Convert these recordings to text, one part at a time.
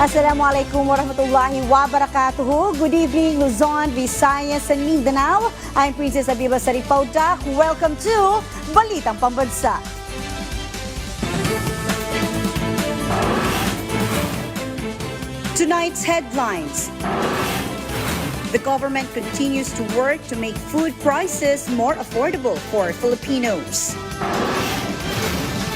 Assalamualaikum warahmatullahi wabarakatuh. Good evening, Luzon, Visayas, and Mindanao. I'm Princess Abiba Saripauta. Welcome to Balitang Pambansa. Tonight's headlines. The government continues to work to make food prices more affordable for Filipinos.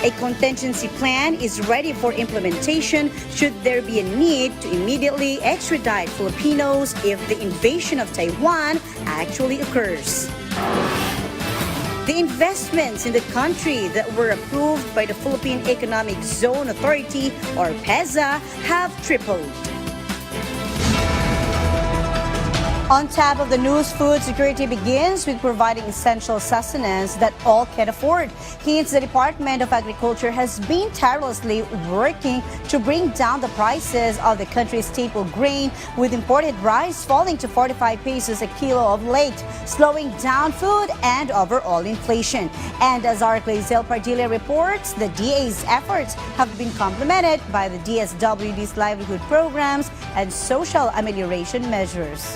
A contingency plan is ready for implementation should there be a need to immediately extradite Filipinos if the invasion of Taiwan actually occurs. The investments in the country that were approved by the Philippine Economic Zone Authority, or PEZA, have tripled. On top of the news, food security begins with providing essential sustenance that all can afford. Hence, the Department of Agriculture has been tirelessly working to bring down the prices of the country's staple grain, with imported rice falling to 45 pesos a kilo of late, slowing down food and overall inflation. And as our Clazel Pardilla reports, the DA's efforts have been complemented by the DSWD's livelihood programs and social amelioration measures.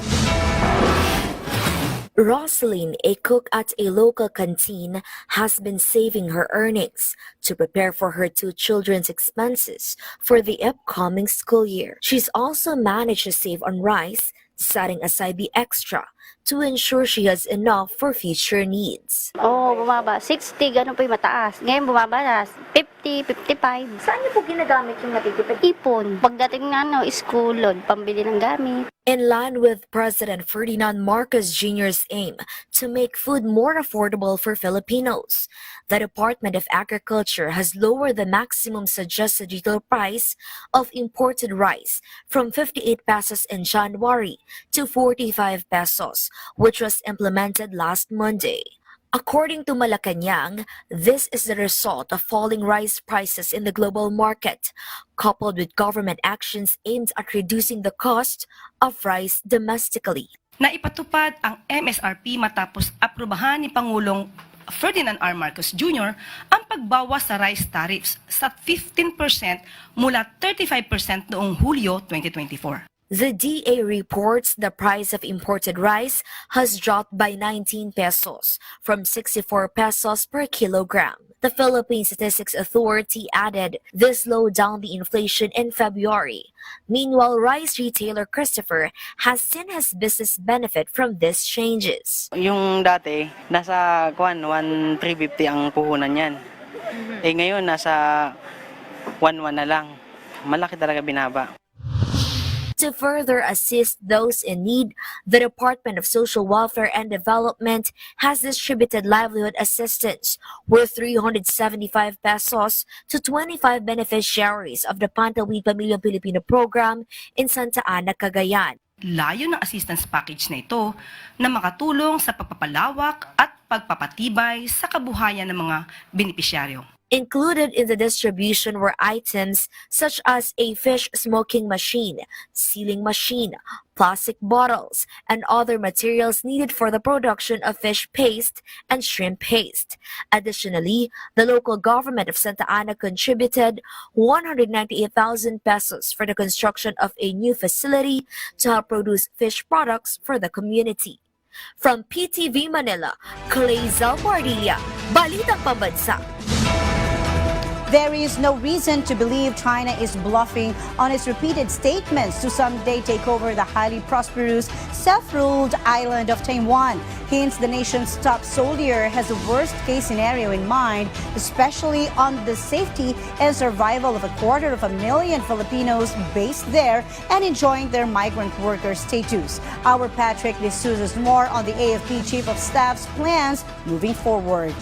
Rosaline, a cook at a local canteen, has been saving her earnings to prepare for her two children's expenses for the upcoming school year. She's also managed to save on rice, setting aside the extra to ensure she has enough for future needs. Bumaba. 60, gano'n po yung mataas. Ngayon bumaba na 50, 55. Saan niyo po ginagamit yung natitipid? Ipon. Pagdating na school load, pambili ng gamit. In line with President Ferdinand Marcos Jr.'s aim to make food more affordable for Filipinos, the Department of Agriculture has lowered the maximum suggested retail price of imported rice from 58 pesos in January to 45 pesos, which was implemented last Monday. According to Malacanang, this is the result of falling rice prices in the global market, coupled with government actions aimed at reducing the cost of rice domestically. Naipatupad ang MSRP matapos aprubahan ni Pangulong Ferdinand R. Marcos Jr. ang pagbawas sa rice tariffs sa 15% mula 35% noong Hulyo 2024. The DA reports the price of imported rice has dropped by 19 pesos from 64 pesos per kilogram. The Philippine Statistics Authority added this slowed down the inflation in February. Meanwhile, rice retailer Christopher has seen his business benefit from these changes. Yung dati, nasa 1,350 ang puhunan yan. Ngayon, nasa 1,1 na lang. Malaki talaga binaba. To further assist those in need, the Department of Social Welfare and Development has distributed livelihood assistance worth 375 pesos to 25 beneficiaries of the Pantawid Pamilyang Pilipino program in Santa Ana, Cagayan. Layo ng assistance package na ito na makatulong sa pagpapalawak at pagpapatibay sa kabuhayan ng mga benepisyaryo. Included in the distribution were items such as a fish smoking machine, sealing machine, plastic bottles, and other materials needed for the production of fish paste and shrimp paste. Additionally, the local government of Santa Ana contributed 198,000 pesos for the construction of a new facility to help produce fish products for the community. From PTV Manila, Clazel Pardilla, Balitang Pambansa. There is no reason to believe China is bluffing on its repeated statements to someday take over the highly prosperous, self-ruled island of Taiwan. Hence, the nation's top soldier has a worst-case scenario in mind, especially on the safety and survival of 250,000 Filipinos based there and enjoying their migrant worker status. Our Patrick De Souza's more on the AFP Chief of Staff's plans moving forward.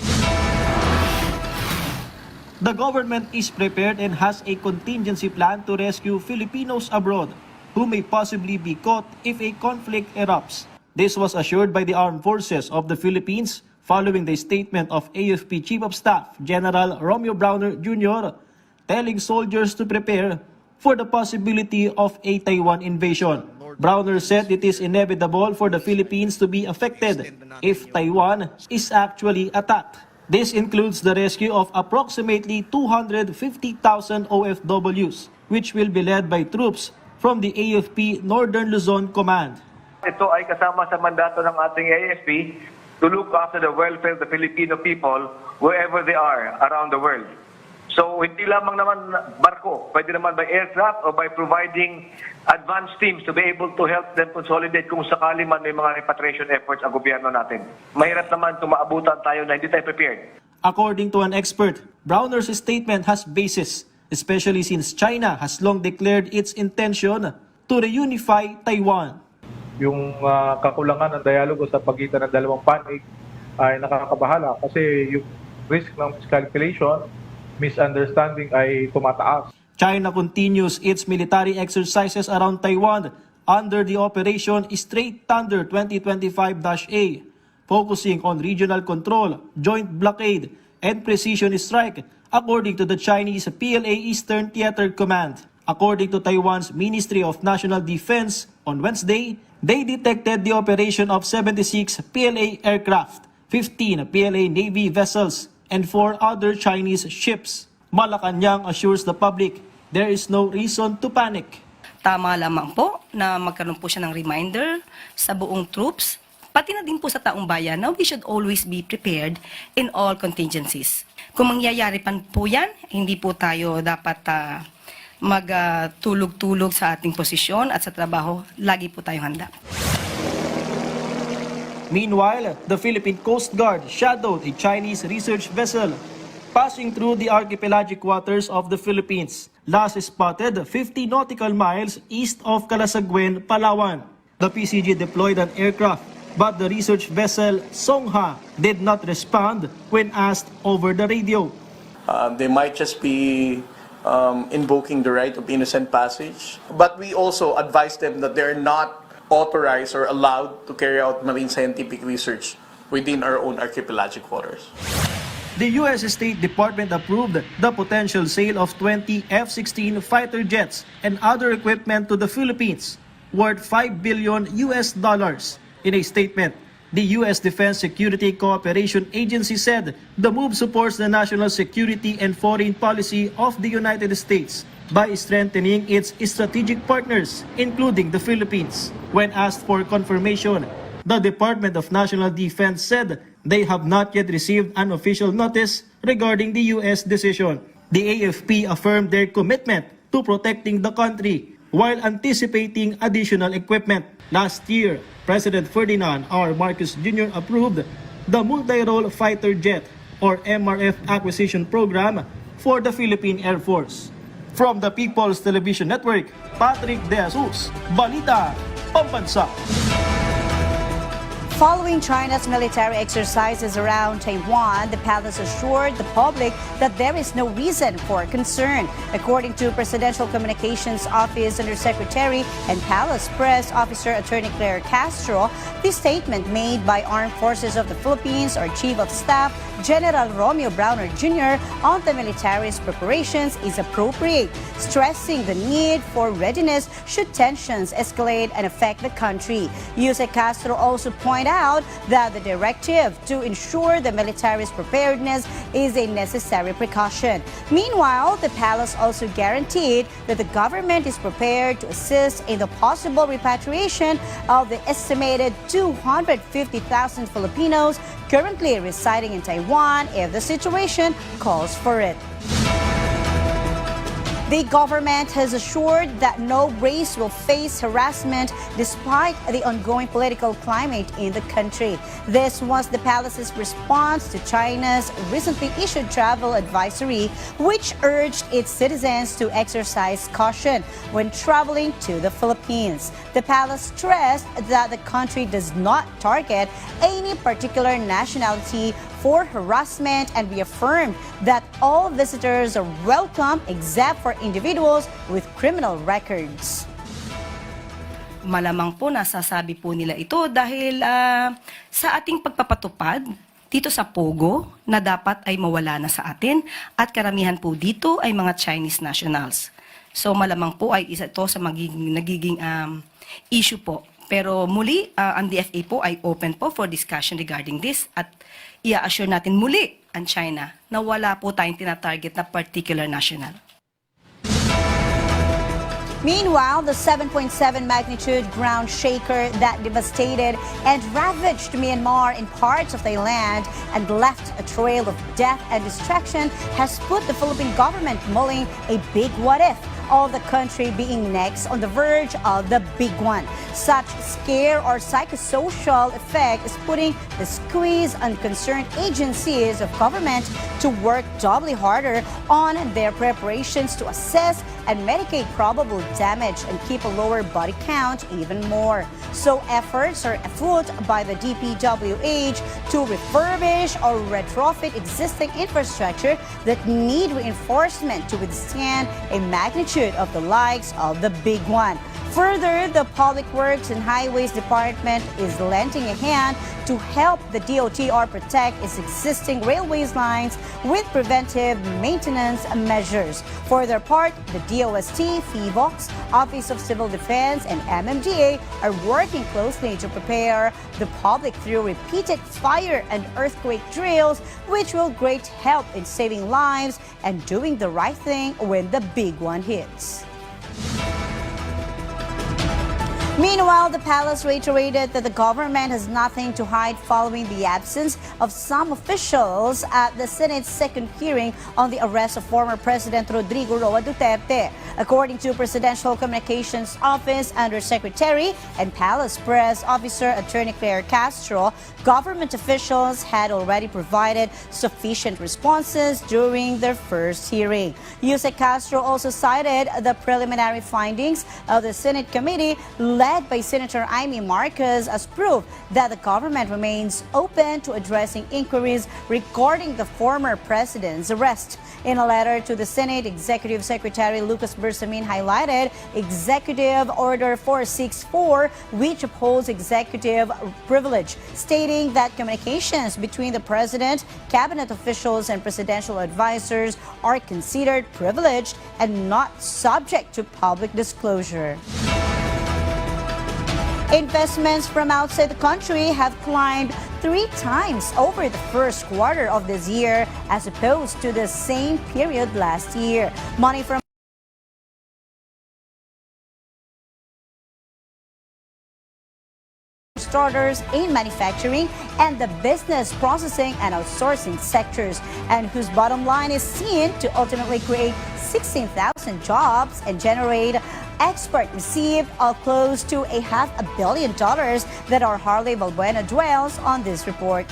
The government is prepared and has a contingency plan to rescue Filipinos abroad who may possibly be caught if a conflict erupts. This was assured by the Armed Forces of the Philippines following the statement of AFP Chief of Staff General Romeo Browner Jr. telling soldiers to prepare for the possibility of a Taiwan invasion. Browner said it is inevitable for the Philippines to be affected if Taiwan is actually attacked. This includes the rescue of approximately 250,000 OFWs, which will be led by troops from the AFP Northern Luzon Command. Ito ay kasama sa mandato ng ating AFP to look after the welfare of the Filipino people wherever they are around the world. So hindi lamang naman barko, pwede naman by aircraft or by providing advanced teams to be able to help them consolidate kung sakali man may mga repatriation efforts ang gobyerno natin. Mahirap naman tumaabutan tayo na hindi tayo prepared. According to an expert, Browner's statement has basis, especially since China has long declared its intention to reunify Taiwan. Yung kakulangan ng dialogo sa pagitan ng dalawang panig ay nakakabahala kasi yung risk ng miscalculation, misunderstanding ay tumataas. China continues its military exercises around Taiwan under the Operation Straight Thunder 2025-A, focusing on regional control, joint blockade, and precision strike, according to the Chinese PLA Eastern Theater Command. According to Taiwan's Ministry of National Defense, on Wednesday, they detected the operation of 76 PLA aircraft, 15 PLA Navy vessels, and 4 other Chinese ships. Malacanang assures the public there is no reason to panic. Tama lamang po na magkaroon po siya ng reminder sa buong troops, pati na din po sa taong bayan na we should always be prepared in all contingencies. Kung mangyayari pa po yan, hindi po tayo dapat magtulog-tulog sa ating posisyon at sa trabaho. Lagi po tayong handa. Meanwhile, the Philippine Coast Guard shadowed a Chinese research vessel passing through the archipelagic waters of the Philippines. Last spotted 50 nautical miles east of Calasaguen, Palawan. The PCG deployed an aircraft, but the research vessel Songha did not respond when asked over the radio. They might just be invoking the right of innocent passage, but we also advise them that they're not authorized or allowed to carry out marine scientific research within our own archipelagic waters. The U.S. State Department approved the potential sale of 20 F-16 fighter jets and other equipment to the Philippines, worth $5 billion. In a statement, the U.S. Defense Security Cooperation Agency said the move supports the national security and foreign policy of the United States by strengthening its strategic partners, including the Philippines. When asked for confirmation, the Department of National Defense said they have not yet received an official notice regarding the U.S. decision. The AFP affirmed their commitment to protecting the country while anticipating additional equipment. Last year, President Ferdinand R. Marcos Jr. approved the Multi-Role Fighter Jet or MRF acquisition program for the Philippine Air Force. From the People's Television Network, Patrick De Jesus, Balitang Pambansa. Following China's military exercises around Taiwan, the palace assured the public that there is no reason for concern. According to Presidential Communications Office Undersecretary and Palace Press Officer Attorney Claire Castro, the statement made by Armed Forces of the Philippines or Chief of Staff General Romeo Browner Jr. on the military's preparations is appropriate, stressing the need for readiness should tensions escalate and affect the country. Yusek Castro also pointed out that the directive to ensure the military's preparedness is a necessary precaution. Meanwhile, the palace also guaranteed that the government is prepared to assist in the possible repatriation of the estimated 250,000 Filipinos currently residing in Taiwan if the situation calls for it. The government has assured that no race will face harassment despite the ongoing political climate in the country. This was the palace's response to China's recently issued travel advisory, which urged its citizens to exercise caution when traveling to the Philippines. The palace stressed that the country does not target any particular nationality for harassment and reaffirmed that all visitors are welcome except for individuals with criminal records. Malamang po nasasabi po nila ito dahil sa ating pagpapatupad dito sa Pogo na dapat ay mawala na sa atin at karamihan po dito ay mga Chinese nationals. So malamang po ay isa ito sa nagiging issue po. Pero muli, ang DFA po ay open po for discussion regarding this at i-assure natin muli ang China na wala po tayong tinatarget na particular national. Meanwhile, the 7.7 magnitude ground shaker that devastated and ravaged Myanmar in parts of Thailand and left a trail of death and destruction has put the Philippine government mulling a big what if of the country being next on the verge of the big one. Such scare or psychosocial effect is putting the squeeze on concerned agencies of government to work doubly harder on their preparations to assess and mitigate probable damage and keep a lower body count even more. So efforts are afoot by the DPWH to refurbish or retrofit existing infrastructure that need reinforcement to withstand a magnitude of the likes of the big one. Further, the Public Works and Highways Department is lending a hand to help the DOTR protect its existing railways lines with preventive maintenance measures. For their part, the DOST, PHIVOX, Office of Civil Defense, and MMDA are working closely to prepare the public through repeated fire and earthquake drills, which will great help in saving lives and doing the right thing when the big one hits. Meanwhile, the palace reiterated that the government has nothing to hide following the absence of some officials at the Senate's second hearing on the arrest of former President Rodrigo Roa Duterte. According to Presidential Communications Office Undersecretary and Palace Press Officer Attorney Claire Castro, government officials had already provided sufficient responses during their first hearing. Yusek Castro also cited the preliminary findings of the Senate committee led by Senator Amy Marcos as proof that the government remains open to addressing inquiries regarding the former president's arrest. In a letter to the Senate, Executive Secretary Lucas Bersamin highlighted Executive Order 464, which upholds executive privilege, stating that communications between the president, cabinet officials, and presidential advisors are considered privileged and not subject to public disclosure. Investments from outside the country have climbed 3 times over the first quarter of this year as opposed to the same period last year. Money from starters in manufacturing and the business processing and outsourcing sectors, and whose bottom line is seen to ultimately create 16,000 jobs and generate export received close to $500 million that our Harley Balbuena dwells on this report.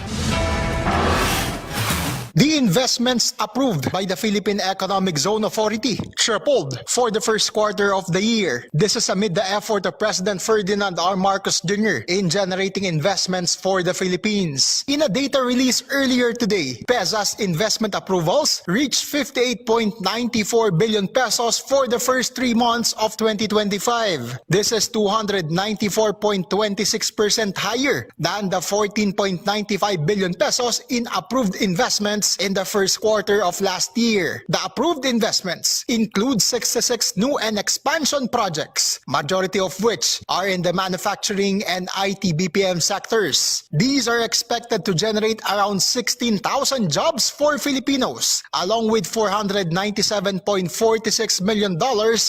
The investments approved by the Philippine Economic Zone Authority tripled for the first quarter of the year. This is amid the effort of President Ferdinand R. Marcos Jr. in generating investments for the Philippines. In a data release earlier today, PEZA's investment approvals reached 58.94 billion pesos for the first 3 months of 2025. This is 294.26% higher than the 14.95 billion pesos in approved investments in the first quarter of last year. The approved investments include 66 new and expansion projects, majority of which are in the manufacturing and IT BPM sectors. These are expected to generate around 16,000 jobs for Filipinos, along with $497.46 million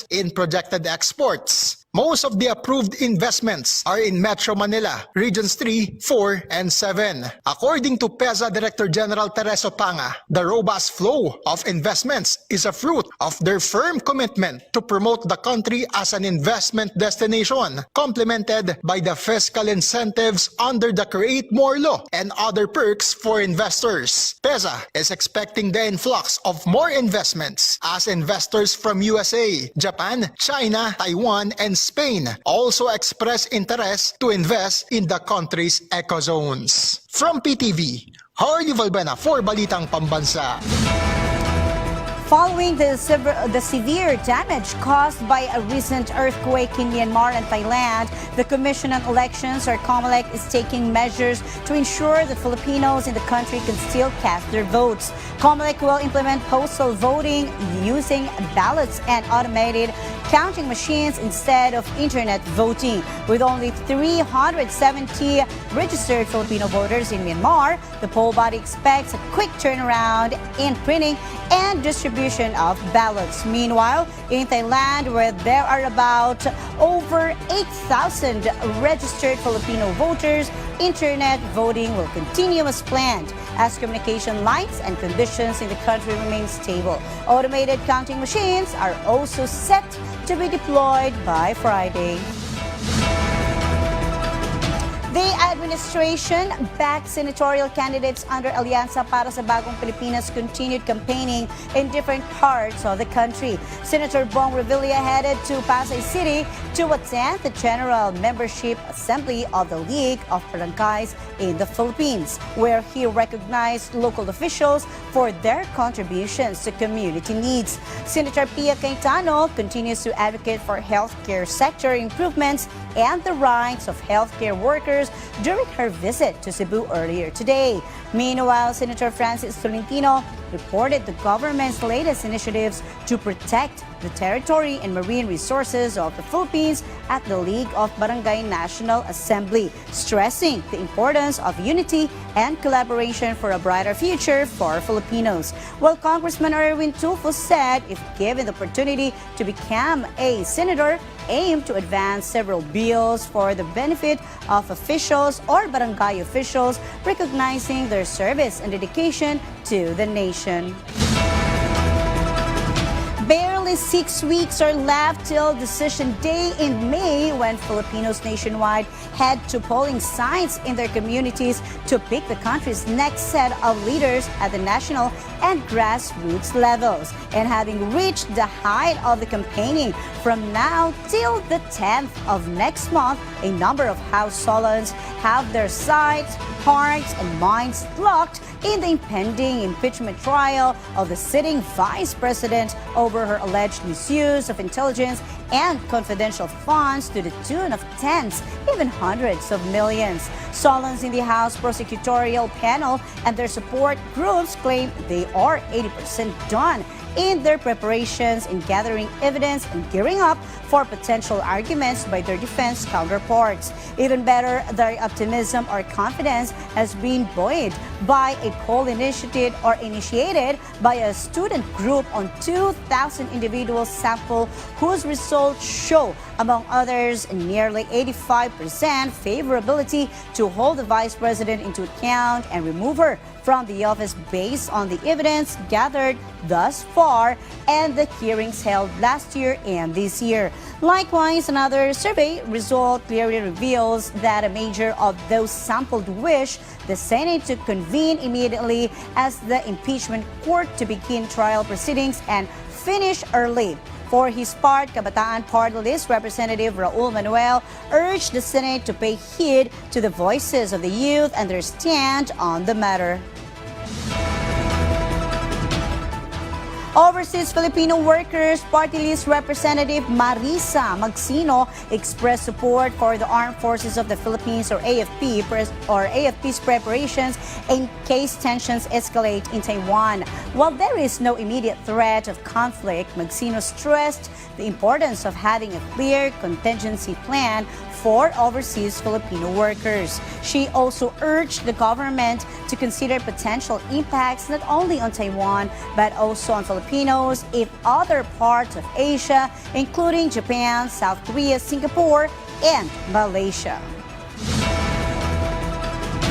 in projected exports. Most of the approved investments are in Metro Manila, Regions 3, 4, and 7. According to PEZA Director General Tereso Panga, the robust flow of investments is a fruit of their firm commitment to promote the country as an investment destination, complemented by the fiscal incentives under the Create More Law and other perks for investors. PEZA is expecting the influx of more investments as investors from USA, Japan, China, Taiwan, and Spain also express interest to invest in the country's ecozones. From PTV, Harley Balbuena for Balitang Pambansa. Following the severe damage caused by a recent earthquake in Myanmar and Thailand, the Commission on Elections, or COMELEC, is taking measures to ensure that Filipinos in the country can still cast their votes. COMELEC will implement postal voting using ballots and automated counting machines instead of internet voting. With only 370 registered Filipino voters in Myanmar, the poll body expects a quick turnaround in printing and distribution of ballots. Meanwhile, in Thailand, where there are about over 8,000 registered Filipino voters, internet voting will continue as planned as communication lines and conditions in the country remain stable. Automated counting machines are also set to be deployed by Friday. The administration-backed senatorial candidates under Alianza para sa Bagong Pilipinas continued campaigning in different parts of the country. Senator Bong Revilla headed to Pasay City to attend the General Membership Assembly of the League of Barangays in the Philippines, where he recognized local officials for their contributions to community needs. Senator Pia Cayetano continues to advocate for healthcare sector improvements and the rights of healthcare workers during her visit to Cebu earlier today. Meanwhile, Senator Francis Tolentino reported the government's latest initiatives to protect the territory and marine resources of the Philippines at the League of Barangay National Assembly, stressing the importance of unity and collaboration for a brighter future for Filipinos. While Congressman Erwin Tulfo said if given the opportunity to become a senator, aimed to advance several bills for the benefit of officials or barangay officials, recognizing their service and dedication to the nation. Barely 6 weeks are left till decision day in May when Filipinos nationwide head to polling sites in their communities to pick the country's next set of leaders at the national and grassroots levels. And having reached the height of the campaigning, from now till the 10th of next month, a number of House Solons have their sights, hearts, and minds locked in the impending impeachment trial of the sitting Vice President over her alleged misuse of intelligence and confidential funds to the tune of tens, even hundreds of millions. Solons in the House Prosecutorial Panel and their support groups claim they are 80% done in their preparations in gathering evidence and gearing up for potential arguments by their defense counterparts. Even better, their optimism or confidence has been buoyed by a poll initiated by a student group on 2,000 individual sample whose results show, among others, nearly 85% favorability to hold the Vice President into account and remove her from the office based on the evidence gathered thus far and the hearings held last year and this year. Likewise, another survey result clearly reveals that a major of those sampled wish the Senate to convene immediately as the impeachment court to begin trial proceedings and finish early. For his part, Kabataan Party List Representative Raul Manuel urged the Senate to pay heed to the voices of the youth and their stand on the matter. Overseas Filipino Workers Party List Representative Marisa Magsino expressed support for the Armed Forces of the Philippines or AFP's preparations in case tensions escalate in Taiwan. While there is no immediate threat of conflict, Magsino stressed the importance of having a clear contingency plan for overseas Filipino workers. She also urged the government to consider potential impacts not only on Taiwan but also on Filipinos in other parts of Asia, including Japan, South Korea, Singapore, and Malaysia.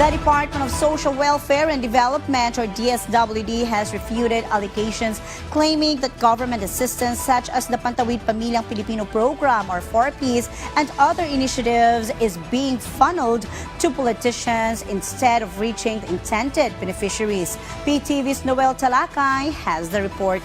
The Department of Social Welfare and Development, or DSWD, has refuted allegations claiming that government assistance such as the Pantawid Pamilyang Pilipino Program, or 4Ps, and other initiatives is being funneled to politicians instead of reaching the intended beneficiaries. PTV's Noel Talakay has the report.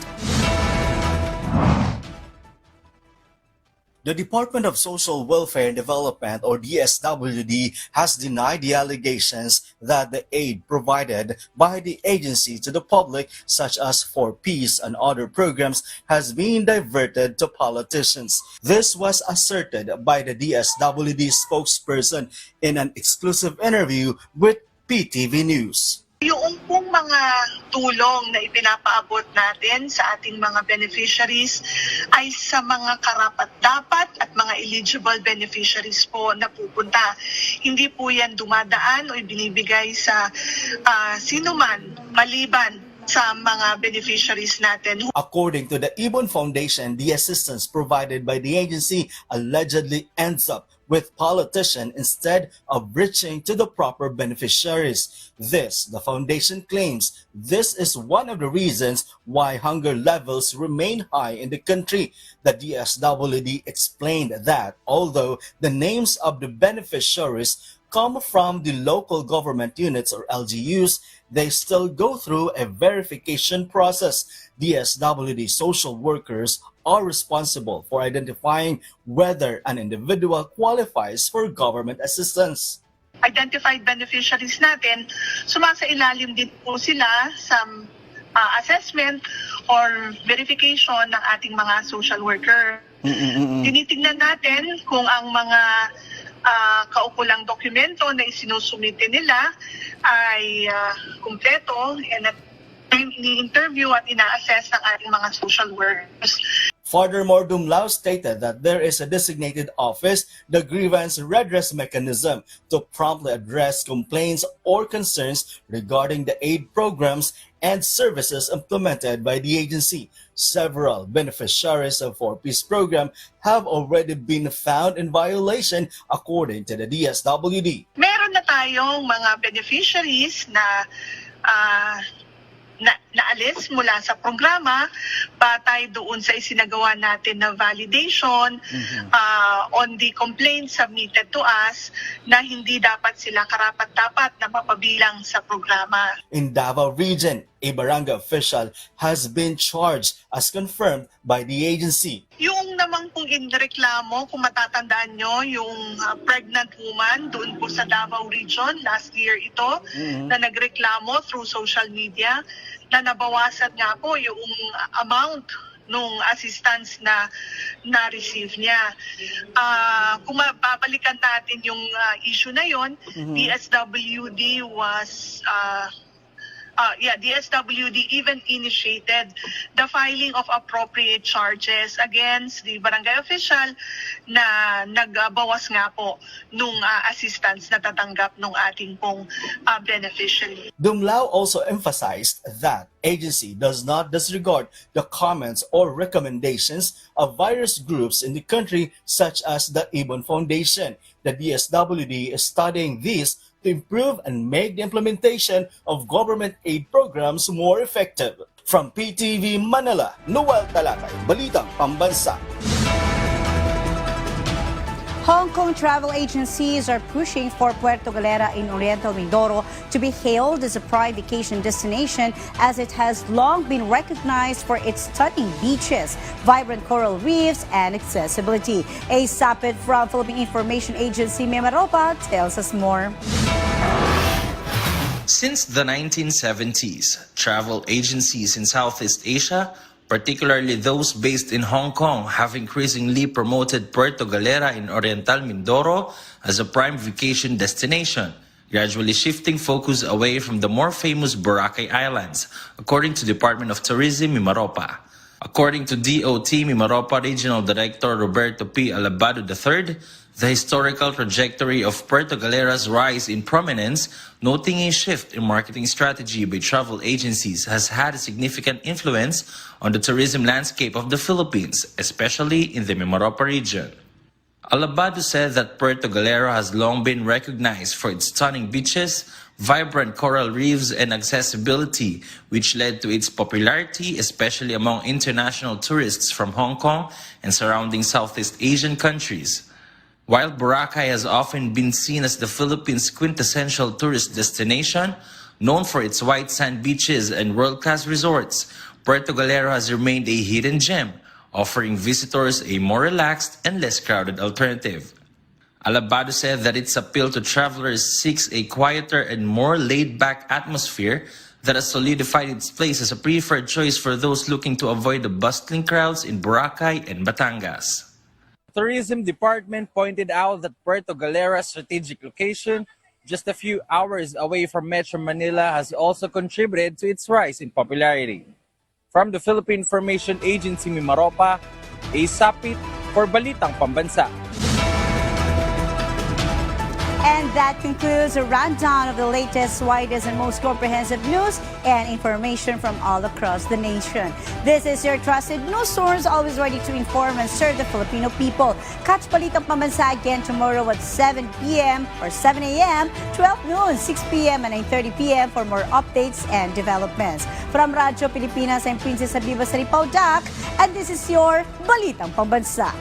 The Department of Social Welfare and Development, or DSWD, has denied the allegations that the aid provided by the agency to the public, such as 4Ps and other programs, has been diverted to politicians. This was asserted by the DSWD spokesperson in an exclusive interview with PTV News. Yung pong mga mga tulong na ipinapaabot natin sa ating mga beneficiaries ay sa mga karapat-dapat at mga eligible beneficiaries po na pupunta. Hindi po yan dumadaan o ibinibigay sa sino man maliban sa mga beneficiaries natin. According to the Ibon Foundation, the assistance provided by the agency allegedly ends up with politicians instead of reaching to the proper beneficiaries. This, the foundation claims, this is one of the reasons why hunger levels remain high in the country. The DSWD explained that although the names of the beneficiaries come from the local government units or LGUs, they still go through a verification process. DSWD social workers are responsible for identifying whether an individual qualifies for government assistance. Identified beneficiaries natin, sumasailalim din po sila sa assessment or verification ng ating mga social worker. Tinitingnan natin kung ang mga kaukulang dokumento na isinusumite nila ay kumpleto and ini-interview at ina-assess ng ating mga social workers. Furthermore, Dumlao stated that there is a designated office, the grievance redress mechanism, to promptly address complaints or concerns regarding the aid programs and services implemented by the agency. Several beneficiaries of 4P's program have already been found in violation according to the DSWD. Meron na tayong mga beneficiaries na naalis mula sa programa batay doon sa isinagawa natin na validation on the complaints submitted to us na hindi dapat sila karapat-dapat na mapabilang sa programa. In Davao Region, a barangay official has been charged as confirmed by the agency. Yung namang pong inireklamo, kung matatandaan nyo, yung pregnant woman doon po sa Davao Region, last year ito, na nagreklamo through social media, na nabawasan nga po yung amount nung assistance na na-receive niya. Kung babalikan natin yung issue na yon, DSWD was DSWD even initiated the filing of appropriate charges against the barangay official na nagbawas nga po nung assistance na tatanggap nung ating pong beneficiary. Dumlao also emphasized that agency does not disregard the comments or recommendations of various groups in the country such as the Ibon Foundation. The DSWD is studying this to improve and make the implementation of government aid programs more effective. From PTV Manila, Noel Talakay, Balitang Pambansa. Hong Kong travel agencies are pushing for Puerto Galera in Oriental Mindoro to be hailed as a prime vacation destination as it has long been recognized for its stunning beaches, vibrant coral reefs, and accessibility. A sapid from Philippine Information Agency Mimaropa tells us more. Since the 1970s, travel agencies in Southeast Asia, particularly those based in Hong Kong, have increasingly promoted Puerto Galera in Oriental Mindoro as a prime vacation destination, gradually shifting focus away from the more famous Boracay Islands, according to Department of Tourism Mimaropa. According to DOT Mimaropa Regional Director Roberto P. Alabado III, the historical trajectory of Puerto Galera's rise in prominence, noting a shift in marketing strategy by travel agencies, has had a significant influence on the tourism landscape of the Philippines, especially in the Mimaropa region. Alabado said that Puerto Galera has long been recognized for its stunning beaches, vibrant coral reefs, and accessibility, which led to its popularity, especially among international tourists from Hong Kong and surrounding Southeast Asian countries. While Boracay has often been seen as the Philippines' quintessential tourist destination, known for its white sand beaches and world-class resorts, Puerto Galera has remained a hidden gem, offering visitors a more relaxed and less crowded alternative. Alabado said that its appeal to travelers seeks a quieter and more laid-back atmosphere that has solidified its place as a preferred choice for those looking to avoid the bustling crowds in Boracay and Batangas. Tourism Department pointed out that Puerto Galera's strategic location just a few hours away from Metro Manila, has also contributed to its rise in popularity. From the Philippine Information Agency Mimaropa, A. Sapit for Balitang Pambansa. And that concludes a rundown of the latest, widest, and most comprehensive news and information from all across the nation. This is your trusted news source, always ready to inform and serve the Filipino people. Catch Balitang Pambansa again tomorrow at 7 p.m. or 7 a.m., 12 noon, 6 p.m. and 9:30 p.m. for more updates and developments. From Radyo Pilipinas, I'm Princess Abiba Saripaudak, and this is your Balitang Pambansa.